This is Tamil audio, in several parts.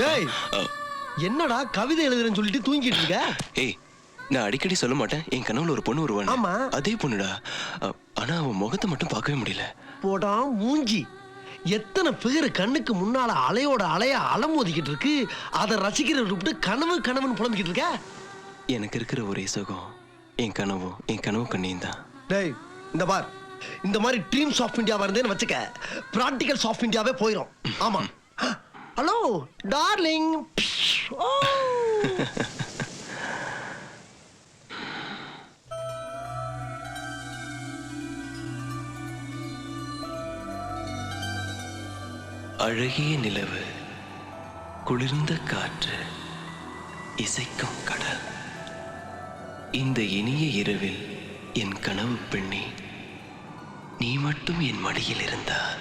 டேய் என்னடா கவிதை எழுதுறேன்னு சொல்லிட்டு தூங்கிட்டு இருக்க? ஏய் நான் அடிக்கடி சொல்ல மாட்டேன் என் கனவுல ஒரு பொண்ணு வருவான்னு. ஆமா. அதே பொண்ணுடா. ஆனா அவன் முகத்தை மட்டும் பார்க்கவே முடியல. போடா மூஞ்சி. எத்தனை பேர் கண்ணுக்கு முன்னால அலையோட அலைய அலமோதிக்கிட்டு இருக்கு. அதை ரசிக்கிறத விட்டு கனவு கனவுன்னு புலம்பிக்கிட்டு இருக்க. எனக்கு இருக்கிற ஒரே சுகம் என் கனவு கண்ணியும் தான். டேய் இந்த பார், இந்த மாதிரி ட்ரீம்ஸ் ஆஃப் இந்தியா வருதுன்னு வச்சுக்க, பிராக்டிகல்ஸ் ஆஃப் இந்தியாவே போயிடும். ஆமா. Hello darling. அழகிய நிலவு, குளிர்ந்த காற்று, இசைக்கும் கடல். இந்த இனிய இரவில் என் கனவு பெண்ணே, நீ மட்டும் என் மடியில் இருந்தால்.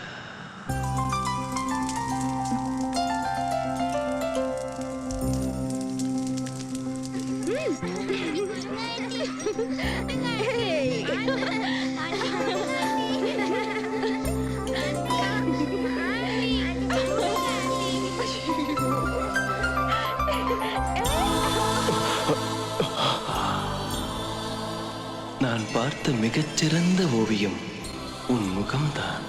நான் பார்த்த மிகச்சிறந்த ஓவியம் உன் முகம்தான்.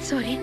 சாரி.